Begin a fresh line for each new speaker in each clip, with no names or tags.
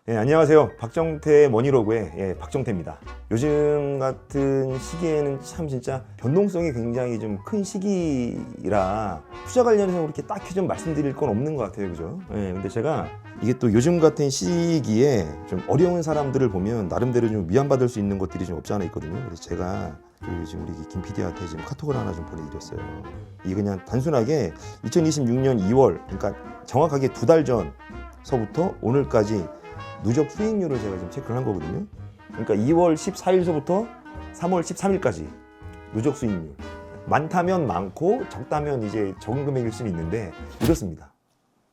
안녕하세요. 박정태 머니로그의 박정태입니다. 요즘 같은 시기에는 참 진짜 변동성이 굉장히 좀 큰 시기라 투자 관련해서 그렇게 딱히 좀 말씀드릴 건 없는 것 같아요. 그죠? 근데 제가 이게 또 요즘 같은 시기에 좀 어려운 사람들을 보면 나름대로 좀 위안받을 수 있는 것들이 좀 없지 않아 있거든요. 그래서 제가 지금 우리 김 PD한테 지금 카톡을 하나 좀 보내드렸어요. 이게 그냥 단순하게 2026년 2월, 그러니까 정확하게 2달 전서부터 오늘까지 누적 수익률을 제가 지금 체크를 한 거거든요. 그러니까 2월 14일서부터 3월 13일까지 누적 수익률. 많다면 많고 적다면 이제 적은 금액일 수는 있는데 이렇습니다.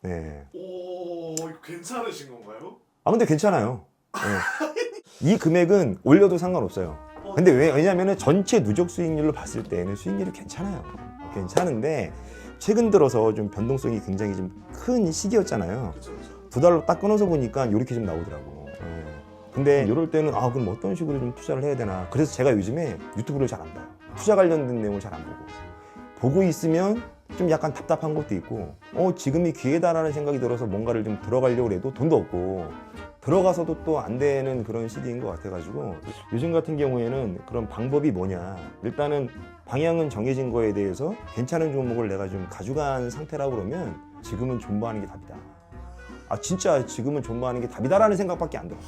네.
오, 이거 괜찮으신 건가요?
근데 괜찮아요. 이 금액은 올려도 상관없어요. 근데 왜냐면은 전체 누적 수익률로 봤을 때는 수익률이 괜찮아요. 괜찮은데 최근 들어서 좀 변동성이 굉장히 좀 큰 시기였잖아요.
그쵸.
2달로 딱 끊어서 보니까 이렇게 좀 나오더라고. 근데 이럴 때는 그럼 어떤 식으로 좀 투자를 해야 되나. 그래서 제가 요즘에 유튜브를 잘 안 봐요. 투자 관련된 내용을 잘 안 보고 있으면 좀 약간 답답한 것도 있고 지금이 기회다라는 생각이 들어서 뭔가를 좀 들어가려고 해도 돈도 없고 들어가서도 또 안 되는 그런 시기인 것 같아가지고 요즘 같은 경우에는 그런 방법이 뭐냐. 일단은 방향은 정해진 거에 대해서 괜찮은 종목을 내가 좀 가져간 상태라고 그러면 지금은 존버하는 게 답이다. 진짜 지금은 존버하는 게 답이다라는 생각밖에 안 들어.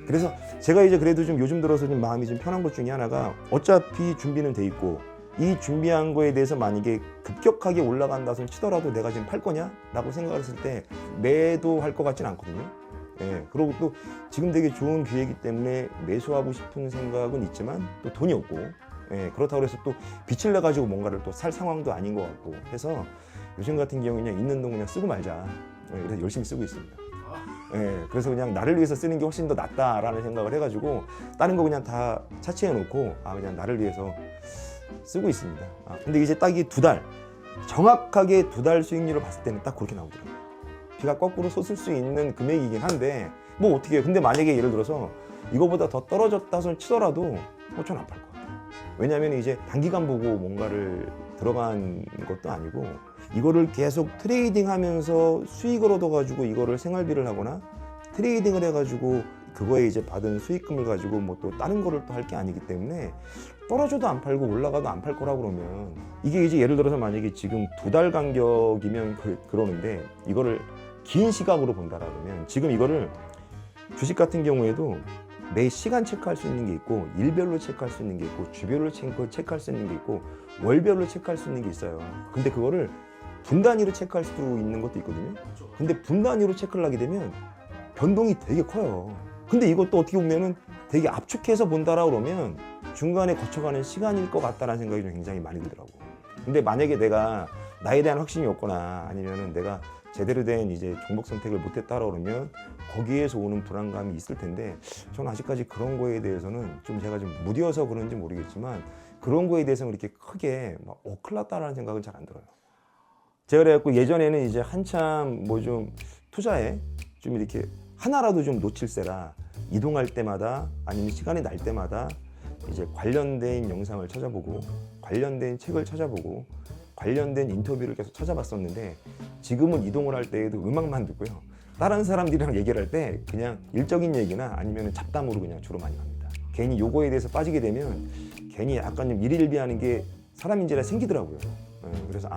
그래서 제가 이제 그래도 좀 요즘 들어서 좀 마음이 좀 편한 것 중에 하나가 어차피 준비는 돼 있고 이 준비한 거에 대해서 만약에 급격하게 올라간다손 치더라도 내가 지금 팔 거냐? 라고 생각했을 때 매도할 것 같진 않거든요. 그리고 또 지금 되게 좋은 기회이기 때문에 매수하고 싶은 생각은 있지만 또 돈이 없고 그렇다고 해서 또 빚을 내 가지고 뭔가를 또 살 상황도 아닌 것 같고 해서 요즘 같은 경우는 그냥 있는 돈 그냥 쓰고 말자. 그래서 열심히 쓰고 있습니다. 그래서 그냥 나를 위해서 쓰는 게 훨씬 더 낫다라는 생각을 해가지고 다른 거 그냥 다 차치해 놓고 그냥 나를 위해서 쓰고 있습니다. 근데 이제 딱 이 2달 정확하게 2달 수익률을 봤을 때는 딱 그렇게 나오더라고요. 비가 거꾸로 솟을 수 있는 금액이긴 한데 뭐 어떻게 해요. 근데 만약에 예를 들어서 이거보다 더 떨어졌다 손 치더라도 저는 안 팔 것 같아요. 왜냐하면 이제 단기간 보고 뭔가를 들어간 것도 아니고 이거를 계속 트레이딩 하면서 수익을 얻어가지고 이거를 생활비를 하거나 트레이딩을 해가지고 그거에 이제 받은 수익금을 가지고 뭐 또 다른 거를 또 할 게 아니기 때문에 떨어져도 안 팔고 올라가도 안 팔 거라고 그러면 이게 이제 예를 들어서 만약에 지금 2달 간격이면 그러는데 이거를 긴 시각으로 본다라 그러면 지금 이거를 주식 같은 경우에도 매 시간 체크할 수 있는 게 있고 일별로 체크할 수 있는 게 있고 주별로 체크할 수 있는 게 있고 월별로 체크할 수 있는 게 있어요. 근데 그거를 분 단위로 체크할 수도 있는 것도 있거든요. 근데 분 단위로 체크를 하게 되면 변동이 되게 커요. 근데 이것도 어떻게 보면은 되게 압축해서 본다라 그러면 중간에 거쳐가는 시간일 것 같다는 생각이 좀 굉장히 많이 들더라고. 근데 만약에 내가 나에 대한 확신이 없거나 아니면은 내가 제대로 된 이제 종목 선택을 못했다라 그러면 거기에서 오는 불안감이 있을 텐데 저는 아직까지 그런 거에 대해서는 좀 제가 좀 무디어서 그런지 모르겠지만 그런 거에 대해서는 그렇게 크게 막 큰일 났다라는 생각은 잘 안 들어요. 제가 그래갖고 예전에는 이제 한참 뭐 좀 투자에 좀 이렇게 하나라도 좀 놓칠세라 이동할 때마다 아니면 시간이 날 때마다 이제 관련된 영상을 찾아보고 관련된 책을 찾아보고 관련된 인터뷰를 계속 찾아봤었는데 지금은 이동을 할 때에도 음악만 듣고요. 다른 사람들이랑 얘기를 할 때 그냥 일적인 얘기나 아니면 잡담으로 그냥 주로 많이 합니다. 괜히 요거에 대해서 빠지게 되면 괜히 약간 좀 일일비하는 게 사람인지라 생기더라고요. 그래서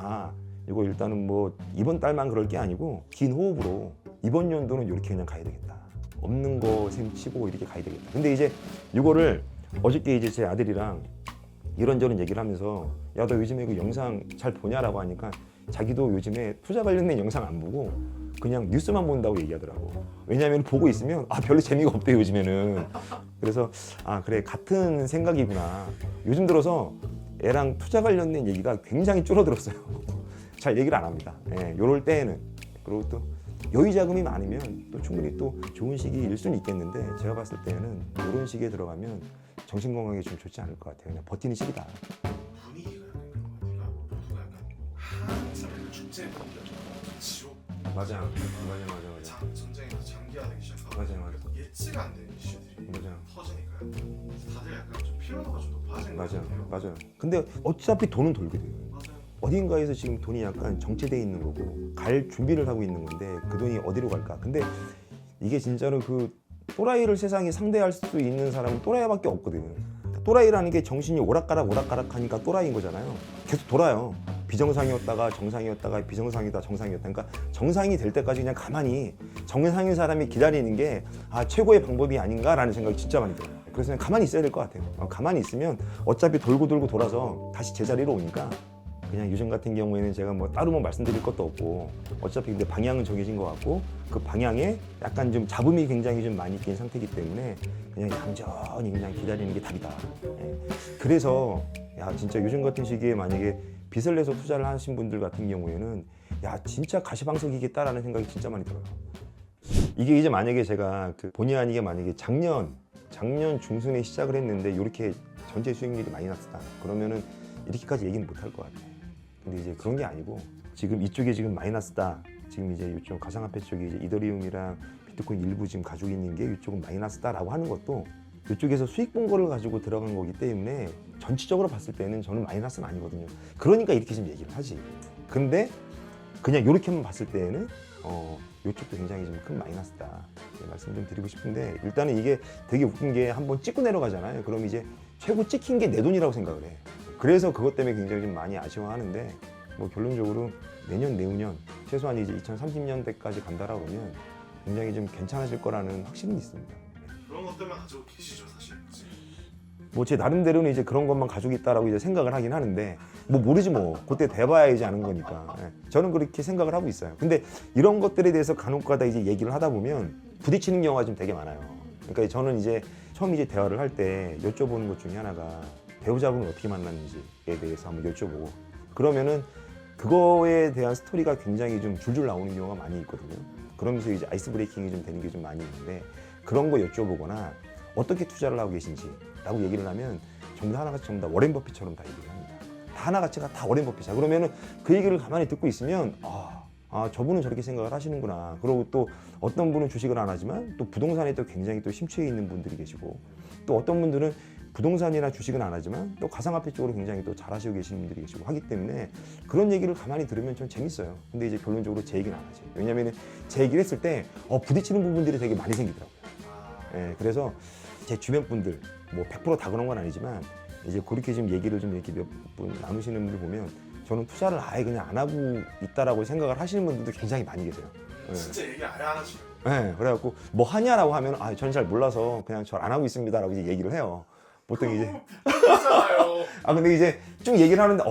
이거 일단은 뭐 이번 달만 그럴 게 아니고 긴 호흡으로 이번 연도는 이렇게 그냥 가야 되겠다. 없는 거 셈치고 이렇게 가야 되겠다. 근데 이제 이거를 어저께 이제 제 아들이랑 이런저런 얘기를 하면서 야, 너 요즘에 그 영상 잘 보냐라고 하니까 자기도 요즘에 투자 관련된 영상 안 보고 그냥 뉴스만 본다고 얘기하더라고. 왜냐하면 보고 있으면 별로 재미가 없대 요즘에는. 그래서 그래 같은 생각이구나. 요즘 들어서 애랑 투자 관련된 얘기가 굉장히 줄어들었어요. 잘 얘기를 안 합니다. 요럴 때에는. 그리고 또 여유 자금이 많으면 또 충분히 또 좋은 시기일 수는 있겠는데 제가 봤을 때는 이런 시기에 들어가면 정신 건강에 좀 좋지 않을 것 같아요. 그냥 버티는 시기다.
분위기가 약간 그런 거 같아요. 모두가 약간 항상 축제 분위기가 좀 지옥.
맞아.
전쟁에서 장기화되기 시작하고
맞아.
예측 안 되는 이슈들이
맞아.
터지니까요. 다들 약간 좀 피로도가 좀 높아진 것 같아요.
맞아요. 근데 어차피 돈은 돌게 돼요.
맞아요.
어딘가에서 지금 돈이 약간 정체돼 있는 거고 갈 준비를 하고 있는 건데 그 돈이 어디로 갈까? 근데 이게 진짜로 그 또라이를 세상에 상대할 수 있는 사람은 또라이밖에 없거든. 또라이라는 게 정신이 오락가락 하니까 또라이인 거잖아요. 계속 돌아요. 비정상이었다가 정상이었다가 비정상이다 정상이었다. 그러니까 정상이 될 때까지 그냥 가만히 정상인 사람이 기다리는 게 최고의 방법이 아닌가라는 생각이 진짜 많이 들어요. 그래서 그냥 가만히 있어야 될 것 같아요. 가만히 있으면 어차피 돌고 돌아서 다시 제자리로 오니까 그냥 요즘 같은 경우에는 제가 뭐 따로 뭐 말씀드릴 것도 없고 어차피 근데 방향은 정해진 것 같고 그 방향에 약간 좀 잡음이 굉장히 좀 많이 낀 상태이기 때문에 그냥 얌전히 그냥 기다리는 게 답이다. 예. 그래서 야 진짜 요즘 같은 시기에 만약에 빚을 내서 투자를 하신 분들 같은 경우에는 야 진짜 가시방석이겠다라는 생각이 진짜 많이 들어요. 이게 이제 만약에 제가 그 본의 아니게 만약에 작년 중순에 시작을 했는데 이렇게 전체 수익률이 많이 났다 그러면은 이렇게까지 얘기는 못 할 것 같아. 근데 이제 그런 게 아니고 지금 이쪽에 지금 마이너스다. 지금 이제 이쪽 가상화폐 쪽에 이제 이더리움이랑 비트코인 일부 지금 가지고 있는 게 이쪽은 마이너스다라고 하는 것도 이쪽에서 수익 본 거를 가지고 들어간 거기 때문에 전체적으로 봤을 때는 저는 마이너스는 아니거든요. 그러니까 이렇게 지금 얘기를 하지. 근데 그냥 이렇게만 봤을 때는 이쪽도 굉장히 좀 큰 마이너스다 말씀 좀 드리고 싶은데 일단은 이게 되게 웃긴 게 한번 찍고 내려가잖아요. 그럼 이제 최고 찍힌 게 내 돈이라고 생각을 해. 그래서 그것 때문에 굉장히 좀 많이 아쉬워하는데 뭐 결론적으로 내년 내후년 최소한 이제 2030년대까지 간다라고 하면 굉장히 좀 괜찮아질 거라는 확신은 있습니다.
그런 것들만 가지고 계시죠 사실.
뭐 제 나름대로는 이제 그런 것만 가지고 있다라고 이제 생각을 하긴 하는데 뭐 모르지 뭐 그때 돼봐야 이제 아는 거니까 저는 그렇게 생각을 하고 있어요. 근데 이런 것들에 대해서 간혹가다 이제 얘기를 하다 보면 부딪히는 경우가 좀 되게 많아요. 그러니까 저는 이제 처음 이제 대화를 할 때 여쭤보는 것 중에 하나가 배우자분을 어떻게 만났는지에 대해서 한번 여쭤보고 그러면은 그거에 대한 스토리가 굉장히 좀 줄줄 나오는 경우가 많이 있거든요. 그러면서 이제 아이스 브레이킹이 좀 되는 게 좀 많이 있는데 그런 거 여쭤보거나 어떻게 투자를 하고 계신지 라고 얘기를 하면 전부 다 하나같이 전부 다 워렌 버핏처럼 다 얘기를 합니다. 다 하나같이가 다 워렌 버핏이야. 그러면은 그 얘기를 가만히 듣고 있으면 저분은 저렇게 생각을 하시는구나. 그리고 또 어떤 분은 주식을 안 하지만 또 부동산에 또 굉장히 또 심취해 있는 분들이 계시고 또 어떤 분들은 부동산이나 주식은 안 하지만 또 가상화폐 쪽으로 굉장히 또 잘하시고 계시는 분들이 계시고 하기 때문에 그런 얘기를 가만히 들으면 좀 재밌어요. 근데 이제 결론적으로 제 얘기는 안 하지. 왜냐면은 제 얘기를 했을 때 부딪히는 부분들이 되게 많이 생기더라고요. 예, 그래서 제 주변 분들 뭐 100% 다 그런 건 아니지만 이제 그렇게 지금 얘기를 좀 이렇게 몇 분 나누시는 분들 보면 저는 투자를 아예 그냥 안 하고 있다라고 생각을 하시는 분들도 굉장히 많이 계세요. 예.
진짜 얘기 아예 안 하시죠.
네, 그래갖고 뭐 하냐라고 하면 저는 잘 몰라서 그냥 잘 안 하고 있습니다라고 이제 얘기를 해요. 보통 이제
비싸요.
근데 이제 쭉 얘기를 하는데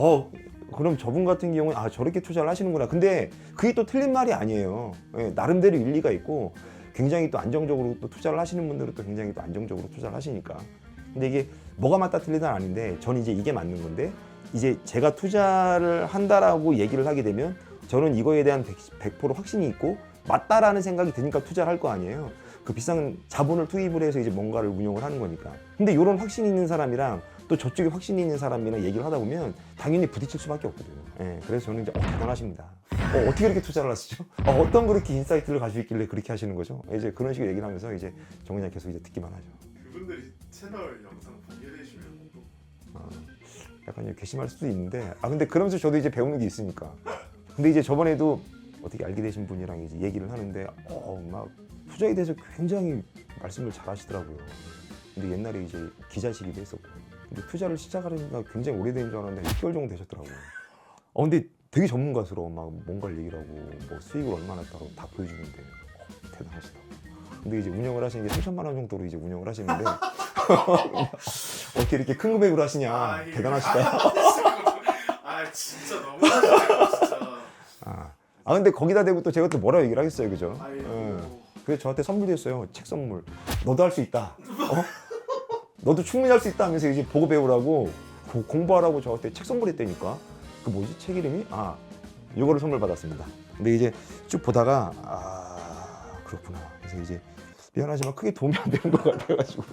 그럼 저분 같은 경우는 저렇게 투자를 하시는구나. 근데 그게 또 틀린 말이 아니에요. 예, 나름대로 일리가 있고 굉장히 또 안정적으로 또 투자를 하시는 분들은 또 굉장히 또 안정적으로 투자를 하시니까. 근데 이게 뭐가 맞다 틀리다는 아닌데 저는 이제 이게 맞는 건데 이제 제가 투자를 한다라고 얘기를 하게 되면 저는 이거에 대한 100% 확신이 있고 맞다라는 생각이 드니까 투자를 할 거 아니에요. 그 비싼 자본을 투입을 해서 이제 뭔가를 운영을 하는 거니까. 근데 이런 확신이 있는 사람이랑 또 저쪽에 확신이 있는 사람이랑 얘기를 하다 보면 당연히 부딪힐 수밖에 없거든요. 예, 그래서 저는 이제 대단하십니다. 어떻게 이렇게 투자를 하시죠? 어떤 그렇게 인사이트를 가지고 있길래 그렇게 하시는 거죠? 이제 그런 식으로 얘기를 하면서 이제 저 그냥 계속 이제 듣기만 하죠.
그분들이 채널 영상 보게 되시면 또
약간 이제 괘씸할 수도 있는데 근데 그러면서 저도 이제 배우는 게 있으니까. 근데 이제 저번에도 어떻게 알게 되신 분이랑 이제 얘기를 하는데 막 투자에 대해서 굉장히 말씀을 잘 하시더라고요. 근데 옛날에 이제 기자시기도 했었고 근데 투자를 시작하려니까 굉장히 오래된 줄 알았는데 6개월 정도 되셨더라고요. 근데 되게 전문가스러워. 막 뭔가를 얘기를 하고 뭐 수익을 얼마나 했다고 다 보여주는데 대단하시다. 근데 이제 운영을 하시는 게 3천만 원 정도로 이제 운영을 하시는데 어떻게 이렇게 큰 금액으로 하시냐. 대단하시다.
진짜 너무 하시네요 진짜.
근데 거기다 대고 또 제가 또 뭐라고 얘기를 하겠어요, 그죠?
아이고.
그래서 저한테 선물도 했어요. 책 선물. 너도 할 수 있다. 너도 충분히 할 수 있다 하면서 이제 보고 배우라고 공부하라고 저한테 책 선물했다니까. 그 뭐지? 책 이름이? 요거를 선물 받았습니다. 근데 이제 쭉 보다가 그렇구나. 그래서 이제 미안하지만 크게 도움이 안 되는 것 같아가지고